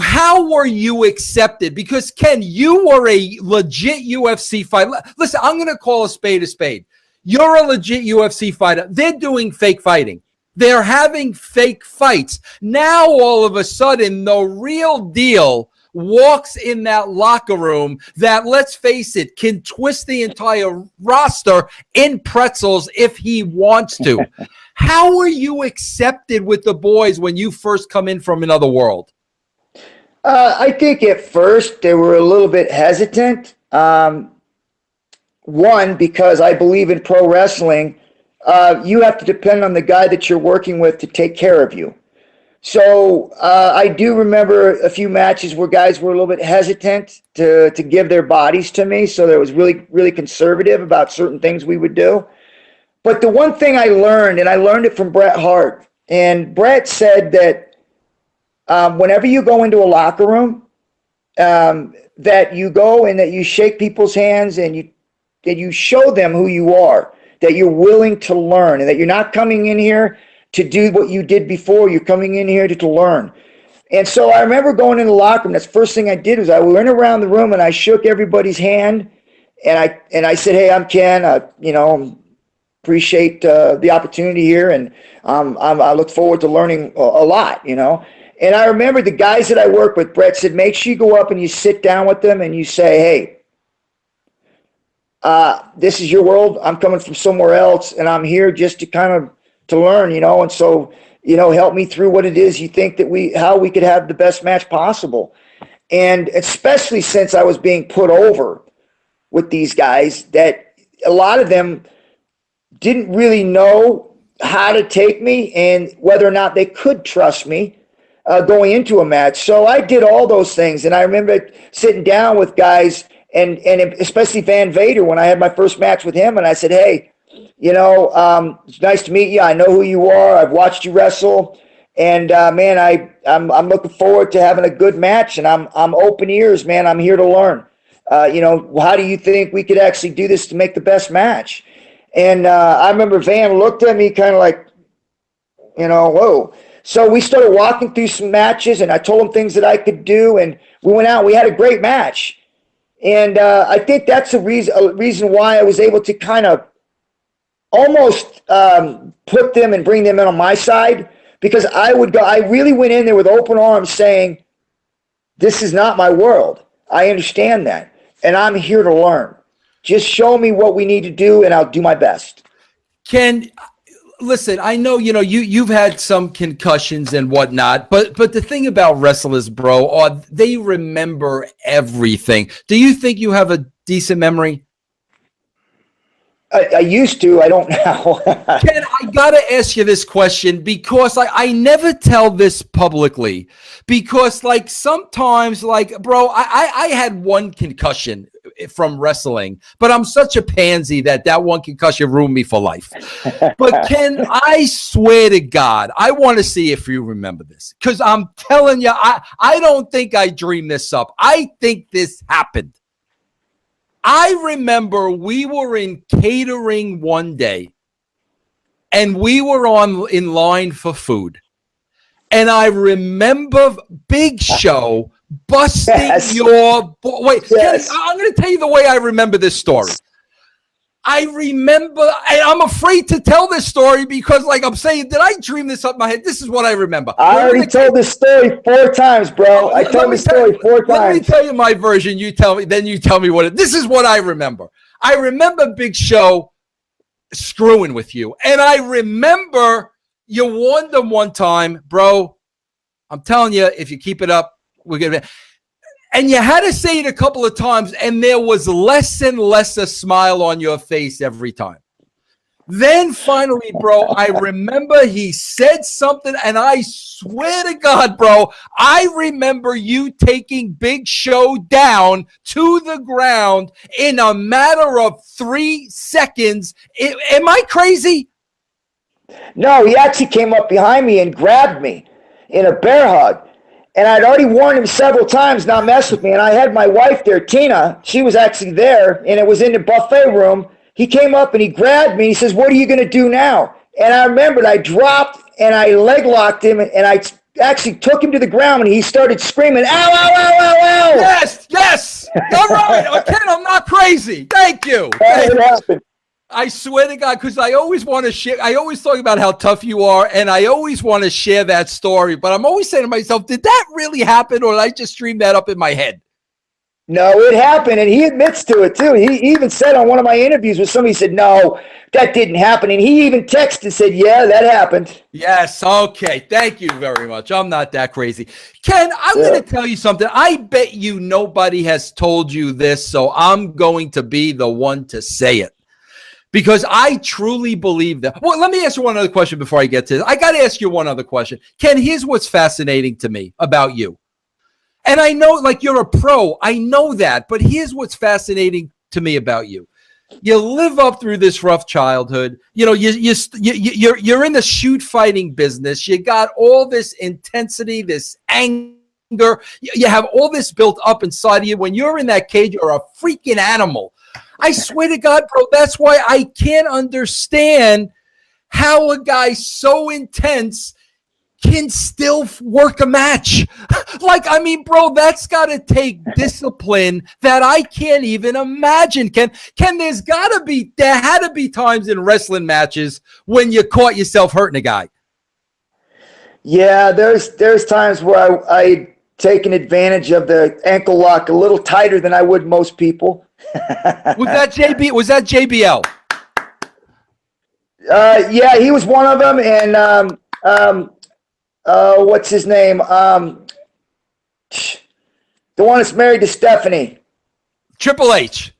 How were you accepted? Because, Ken, you were a legit UFC fighter. Listen, I'm going to call a spade a spade. You're a legit UFC fighter. They're doing fake fighting. They're having fake fights. Now, all of a sudden, the real deal walks in that locker room that, let's face it, can twist the entire roster in pretzels if he wants to. How were you accepted with the boys when you first come in from another world? I think at first they were a little bit hesitant. One, because I believe in pro wrestling, you have to depend on the guy that you're working with to take care of you. So I do remember a few matches where guys were a little bit hesitant to give their bodies to me. So there was really, really conservative about certain things we would do. But the one thing I learned, and I learned it from Bret Hart, and Bret said that whenever you go into a locker room, that you go and that you shake people's hands and you show them who you are, that you're willing to learn, and that you're not coming in here to do what you did before. You're coming in here to learn. And so I remember going in the locker room. That's the first thing I did was I went around the room and I shook everybody's hand, and I said, "Hey, I'm Ken. Appreciate the opportunity here, and I look forward to learning a lot." And I remember the guys that I work with, Bret said, make sure you go up and you sit down with them and you say, "Hey, this is your world. I'm coming from somewhere else, and I'm here just to kind of to learn, and so, help me through what it is you think that how we could have the best match possible." And especially since I was being put over with these guys, that a lot of them didn't really know how to take me and whether or not they could trust me going into a match. So I did all those things. And I remember sitting down with guys, and especially Van Vader, when I had my first match with him, and I said, "Hey, it's nice to meet you. I know who you are. I've watched you wrestle. And man, I'm looking forward to having a good match, and I'm open ears, man. I'm here to learn. How do you think we could actually do this to make the best match?" And I remember Van looked at me kind of like, whoa. So we started walking through some matches, and I told him things that I could do, and we went out. We had a great match. And I think that's a reason why I was able to kind of almost put them and bring them in on my side, because I really went in there with open arms saying, this is not my world. I understand that. And I'm here to learn. Just show me what we need to do and I'll do my best. Ken, listen, I know, you've had some concussions and whatnot, but the thing about wrestlers, bro, they remember everything. Do you think you have a decent memory? I used to. I don't now. Ken, I got to ask you this question because I never tell this publicly because, like, sometimes, like, bro, I had one concussion from wrestling, but I'm such a pansy that one concussion ruined me for life. But, Ken, I swear to God, I want to see if you remember this because I'm telling you, I don't think I dreamed this up. I think this happened. I remember we were in catering one day and we were in line for food. And I remember Big Show busting your wait. Yes. I'm going to tell you the way I remember this story. I remember, and I'm afraid to tell this story because, like I'm saying, did I dream this up in my head? This is what I remember. I already told this story 4 times, bro. I told this story 4 times. Let me tell you my version. You tell me, then you tell me this is what I remember. I remember Big Show screwing with you. And I remember you warned them one time, bro, I'm telling you, if you keep it up, we're going to. And you had to say it a couple of times, and there was less and less a smile on your face every time. Then finally, bro, I remember he said something, and I swear to God, bro, I remember you taking Big Show down to the ground in a matter of 3 seconds. Am I crazy? No, he actually came up behind me and grabbed me in a bear hug. And I'd already warned him several times not mess with me. And I had my wife there, Tina. She was actually there, and it was in the buffet room. He came up and he grabbed me. He says, "What are you going to do now?" And I remembered I dropped and I leg locked him, and I actually took him to the ground, and he started screaming, "Ow, ow, ow, ow, ow!" Yes. All right. Ken, I'm not crazy. Thank you. It happened. I swear to God, because I always want to share. I always talk about how tough you are, and I always want to share that story. But I'm always saying to myself, did that really happen, or did I just dream that up in my head? No, it happened, and he admits to it, too. He even said on one of my interviews with somebody, said, "No, that didn't happen." And he even texted and said, "Yeah, that happened." Yes, okay. Thank you very much. I'm not that crazy. Ken, I'm going to tell you something. I bet you nobody has told you this, so I'm going to be the one to say it. Because I truly believe that. Well, let me ask you one other question before I get to this. I got to ask you one other question. Ken, here's what's fascinating to me about you. And I know, like, you're a pro. I know that. But here's what's fascinating to me about you. You live up through this rough childhood. You know, you're in the shoot fighting business. You got all this intensity, this anger. You have all this built up inside of you. When you're in that cage, you're a freaking animal. I swear to God, bro, that's why I can't understand how a guy so intense can still work a match. Like, I mean, bro, that's got to take discipline that I can't even imagine. Ken, there had to be times in wrestling matches when you caught yourself hurting a guy. Yeah, there's times where I taken advantage of the ankle lock a little tighter than I would most people. Was that JBL? Yeah, he was one of them, and what's his name? The one that's married to Stephanie. Triple H.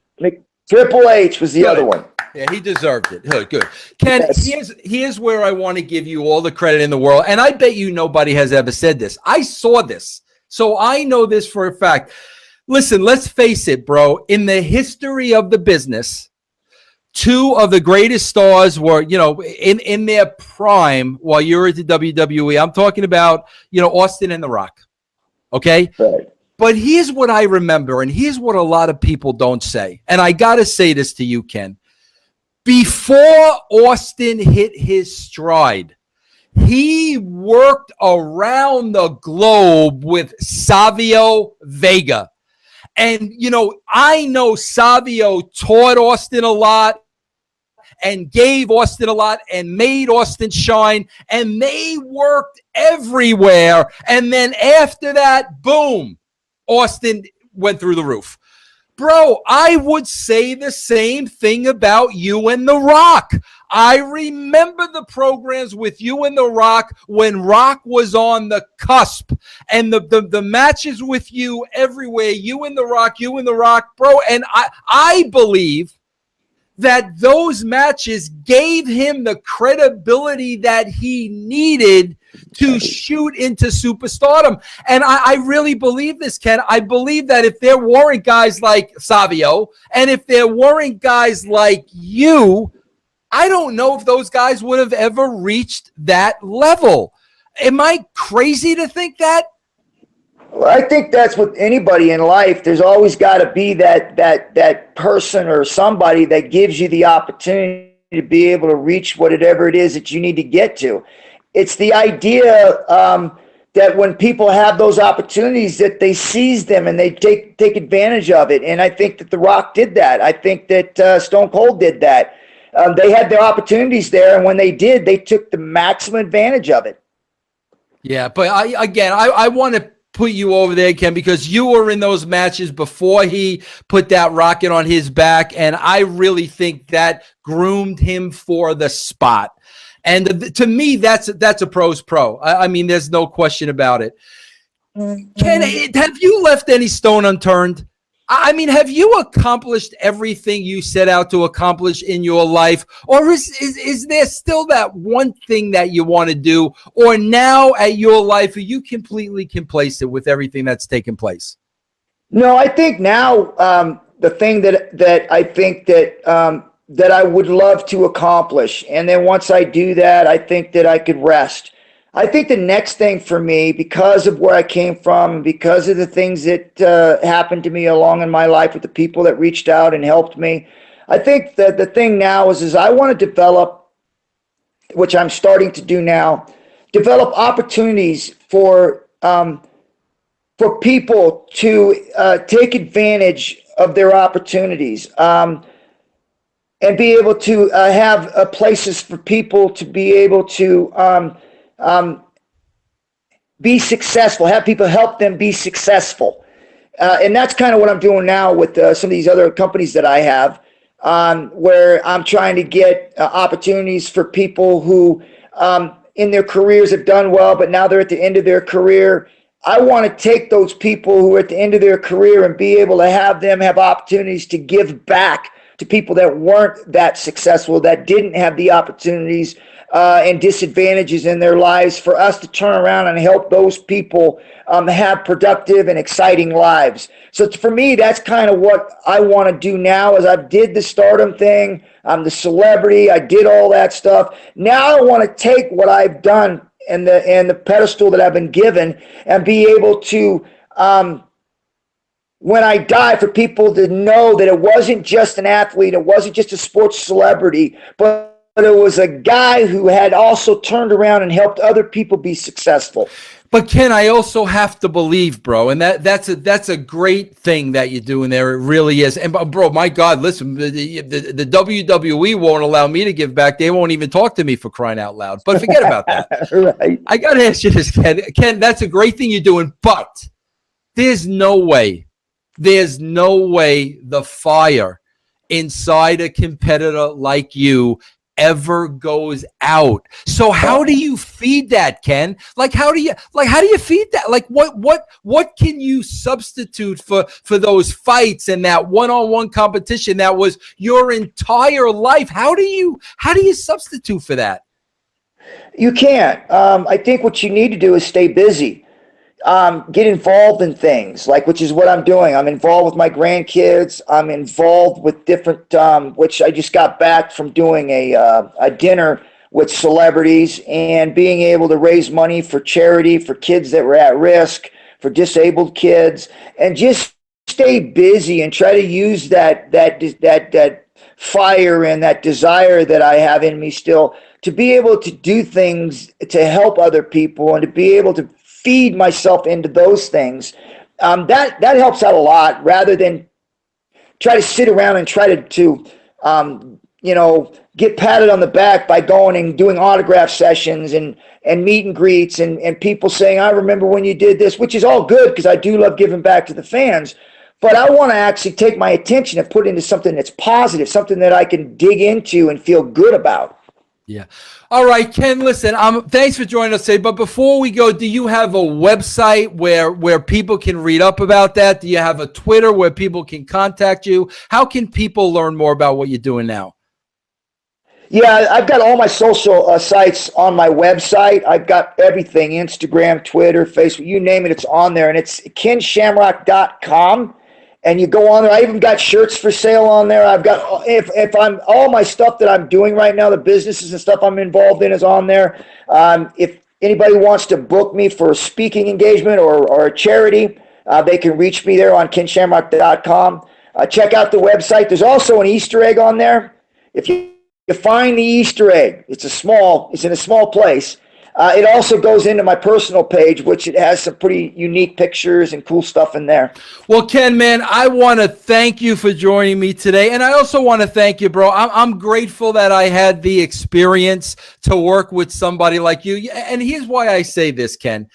Triple H was the other one. Yeah, he deserved it. Good. Ken, here's where I want to give you all the credit in the world, and I bet you nobody has ever said this. I saw this, so I know this for a fact. Listen, let's face it, bro. In the history of the business, 2 of the greatest stars were, in their prime while you were at the WWE. I'm talking about, Austin and The Rock. Okay? Right. But here's what I remember, and here's what a lot of people don't say. And I got to say this to you, Ken. Before Austin hit his stride, he worked around the globe with Savio Vega. And, I know Savio taught Austin a lot, and gave Austin a lot and made Austin shine, and they worked everywhere. And then after that, boom, Austin went through the roof. Bro, I would say the same thing about you and The Rock. I remember the programs with you and The Rock when Rock was on the cusp, and the matches with you everywhere, you and The Rock, bro. And I believe that those matches gave him the credibility that he needed to shoot into superstardom. And I really believe this, Ken. I believe that if there weren't guys like Savio, and if there weren't guys like you, I don't know if those guys would have ever reached that level. Am I crazy to think that? Well, I think that's with anybody in life. There's always got to be that person or somebody that gives you the opportunity to be able to reach whatever it is that you need to get to. It's the idea that when people have those opportunities, that they seize them and they take advantage of it. And I think that The Rock did that. I think that Stone Cold did that. They had their opportunities there, and when they did, they took the maximum advantage of it. Yeah, but I want to put you over there, Ken, because you were in those matches before he put that rocket on his back, and I really think that groomed him for the spot. And to me, that's a pro's pro. I mean, there's no question about it. Ken, have you left any stone unturned? I mean, have you accomplished everything you set out to accomplish in your life? Or is there still that one thing that you want to do? Or now at your life, are you completely complacent with everything that's taken place? No, I think now the thing that I think that I would love to accomplish, and then once I do that, I think that I could rest. I think the next thing for me, because of where I came from, because of the things that happened to me along in my life with the people that reached out and helped me, I think that the thing now is I want to develop, which I'm starting to do now, develop opportunities for people to take advantage of their opportunities, and be able to have places for people to be able to be successful, have people help them be successful. And that's kind of what I'm doing now with some of these other companies that I have, where I'm trying to get opportunities for people who in their careers have done well, but now they're at the end of their career. I want to take those people who are at the end of their career and be able to have them have opportunities to give back to people that weren't that successful, that didn't have the opportunities and disadvantages in their lives, for us to turn around and help those people have productive and exciting lives. So for me, that's kind of what I want to do now. As I did the stardom thing, I'm the celebrity, I did all that stuff. Now I want to take what I've done and the pedestal that I've been given, and be able to, when I die, for people to know that it wasn't just an athlete, it wasn't just a sports celebrity, but it was a guy who had also turned around and helped other people be successful. But Ken, I also have to believe, bro, and that's a great thing that you're doing there. It really is. And bro, my God, listen, the WWE won't allow me to give back. They won't even talk to me, for crying out loud. But forget about that. Right. I got to ask you this, Ken. Ken, that's a great thing you're doing, but there's no way the fire inside a competitor like you ever goes out. So how do you feed that, Ken? How do you feed that? Like what can you substitute for those fights and that one-on-one competition that was your entire life? How do you substitute for that? You can't. I think what you need to do is stay busy. Get involved in things, which is what I'm doing. I'm involved with my grandkids. I'm involved with different, which I just got back from doing a dinner with celebrities and being able to raise money for charity for kids that were at risk, for disabled kids, and just stay busy and try to use that fire and that desire that I have in me still to be able to do things to help other people and to be able to feed myself into those things. That helps out a lot, rather than try to sit around and try to get patted on the back by going and doing autograph sessions and meet and greets and people saying, I remember when you did this, which is all good because I do love giving back to the fans. But I want to actually take my attention and put it into something that's positive, something that I can dig into and feel good about. Yeah. All right, Ken, listen, thanks for joining us today. But before we go, do you have a website where people can read up about that? Do you have a Twitter where people can contact you? How can people learn more about what you're doing now? Yeah, I've got all my social sites on my website. I've got everything, Instagram, Twitter, Facebook, you name it, it's on there. And it's kenshamrock.com. And you go on there. I even got shirts for sale on there. I've got, if I'm, all my stuff that I'm doing right now, the businesses and stuff I'm involved in is on there. If anybody wants to book me for a speaking engagement or a charity, they can reach me there on kenshamrock.com. Check out the website. There's also an Easter egg on there. If you find the Easter egg, it's in a small place. It also goes into my personal page, which it has some pretty unique pictures and cool stuff in there. Well, Ken, man, I want to thank you for joining me today. And I also want to thank you, bro. I'm grateful that I had the experience to work with somebody like you. And here's why I say this, Ken.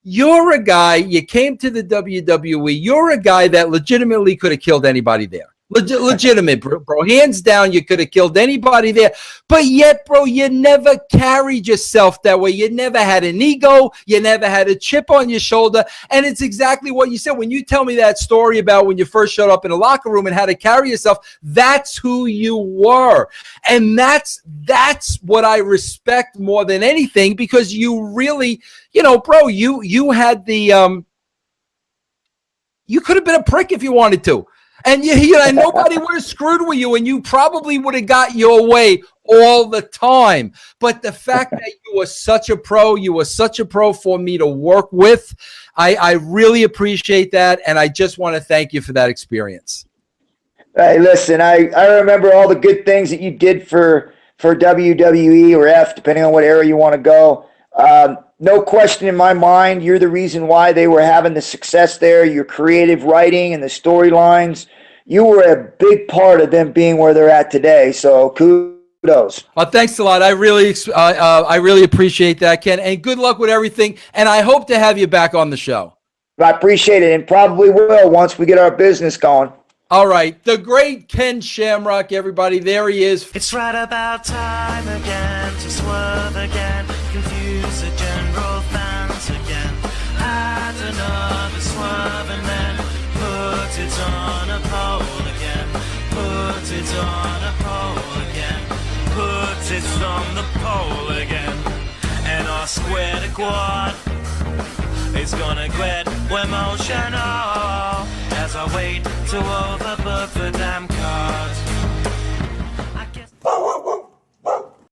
You're a guy, you came to the WWE. You're a guy that legitimately could have killed anybody there. Legitimate, bro. Hands down, you could have killed anybody there. But yet, bro, you never carried yourself that way. You never had an ego. You never had a chip on your shoulder. And it's exactly what you said. When you tell me that story about when you first showed up in a locker room and how to carry yourself, that's who you were. And that's what I respect more than anything, because you really, bro, you had the you could have been a prick if you wanted to. And nobody would have screwed with you, and you probably would have got your way all the time. But the fact that you were such a pro for me to work with, I really appreciate that, and I just want to thank you for that experience. Hey, listen, I remember all the good things that you did for WWE or F, depending on what era you want to go. No question in my mind, you're the reason why they were having the success there. Your creative writing and the storylines, you were a big part of them being where they're at today. So kudos. Thanks a lot. I really appreciate that, Ken. And good luck with everything. And I hope to have you back on the show. I appreciate it, and probably will once we get our business going. All right. The great Ken Shamrock, everybody. There he is. It's right about time again to swerve again, confuse the general fans again. Add another swerve and then put it on a pole again. Put it on a pole again. Put it on the pole again. And our square to quad is gonna get emotional as I wait to overbook the damn cards.